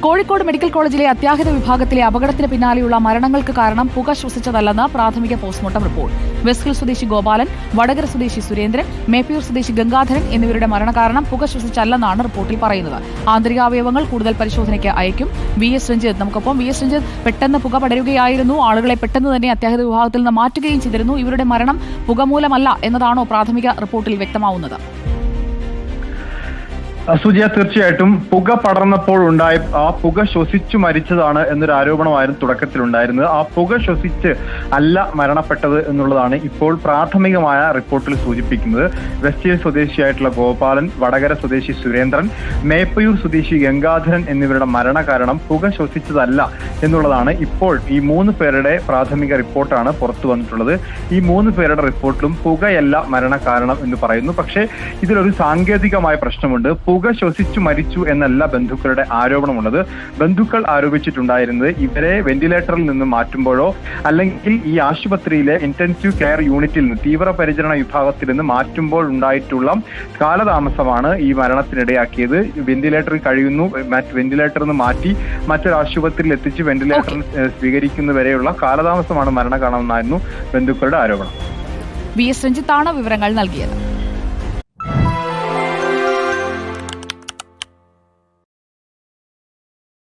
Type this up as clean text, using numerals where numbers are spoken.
Kozhikode medical കോളേജിലെ അത്യാഹിത വിഭാഗത്തിലെ അപകടത്തിന് പിന്നാലെയുള്ള മരണങ്ങൾക്ക് കാരണം പുക ശ്വസിച്ചതല്ലെന്ന് പ്രാഥമിക പോസ്റ്റ്മോർട്ടം റിപ്പോർട്ട്. വെസ്റ്റ് ഹിൽ സ്വദേശി ഗോപാലൻ, വടകര സ്വദേശി സുരേന്ദ്രൻ, മേപ്പയൂർ സ്വദേശി ഗംഗാധരൻ എന്നിവരുടെ മരണകാരണം പുക ശ്വസിച്ചല്ലെന്നാണ് റിപ്പോർട്ടിൽ പറയുന്നത്. ആന്തരികാവയവങ്ങൾ കൂടുതൽ പരിശോധനയ്ക്ക് അയക്കും. VS രഞ്ജിത്ത് നമുക്കൊപ്പം. VS രഞ്ജിത്ത്, പെട്ടെന്ന് പുക പടരുകയായിരുന്നു, ആളുകളെ പെട്ടെന്ന് തന്നെ അത്യാഹിത വിഭാഗത്തിൽ നിന്ന് മാറ്റുകയും ചെയ്തിരുന്നു. ഇവരുടെ മരണം പുകമൂലമല്ല എന്നതാണോ പ്രാഥമിക റിപ്പോർട്ടിൽ വ്യക്തമാവുന്നത്? സുജിയ, തീർച്ചയായിട്ടും പുക പടർന്നപ്പോൾ ഉണ്ടായ ആ പുക ശ്വസിച്ചു മരിച്ചതാണ് എന്നൊരു ആരോപണമായിരുന്നു തുടക്കത്തിലുണ്ടായിരുന്നത്. ആ പുക ശ്വസിച്ച് അല്ല മരണപ്പെട്ടത് എന്നുള്ളതാണ് ഇപ്പോൾ പ്രാഥമികമായ റിപ്പോർട്ടിൽ സൂചിപ്പിക്കുന്നത്. വെസ്റ്റ് ഹിൽ സ്വദേശിയായിട്ടുള്ള ഗോപാലൻ, വടകര സ്വദേശി സുരേന്ദ്രൻ, മേപ്പയൂർ സ്വദേശി ഗംഗാധരൻ എന്നിവരുടെ മരണകാരണം പുക ശ്വസിച്ചതല്ല എന്നുള്ളതാണ് ഇപ്പോൾ ഈ 3 പേരുടെ പ്രാഥമിക റിപ്പോർട്ടാണ് പുറത്തു വന്നിട്ടുള്ളത്. ഈ 3 പേരുടെ റിപ്പോർട്ടിലും പുകയല്ല മരണകാരണം എന്ന് പറയുന്നു. പക്ഷേ ഇതിലൊരു സാങ്കേതികമായ പ്രശ്നമുണ്ട്. പുക ശ്വസിച്ചു മരിച്ചു എന്നല്ല ബന്ധുക്കളുടെ ആരോപണമുള്ളത്. ബന്ധുക്കൾ ആരോപിച്ചിട്ടുണ്ടായിരുന്നത് ഇവരെ വെന്റിലേറ്ററിൽ നിന്ന് മാറ്റുമ്പോഴോ അല്ലെങ്കിൽ ഈ ആശുപത്രിയിലെ ഇന്റൻസീവ് കെയർ യൂണിറ്റിൽ നിന്ന്, തീവ്രപരിചരണ വിഭാഗത്തിൽ നിന്ന് മാറ്റുമ്പോൾ ഉണ്ടായിട്ടുള്ള കാലതാമസമാണ് ഈ മരണത്തിനിടയാക്കിയത്. വെന്റിലേറ്ററിൽ കഴിയുന്നു, വെന്റിലേറ്ററിൽ നിന്ന് മാറ്റി മറ്റൊരു ആശുപത്രിയിൽ എത്തിച്ച് വെന്റിലേറ്ററിൽ സ്വീകരിക്കുന്നവരെയുള്ള കാലതാമസമാണ് മരണകാരണമെന്നായിരുന്നു ബന്ധുക്കളുടെ ആരോപണം. VS രഞ്ജിത്താണ് വിവരങ്ങൾ നൽകിയത്.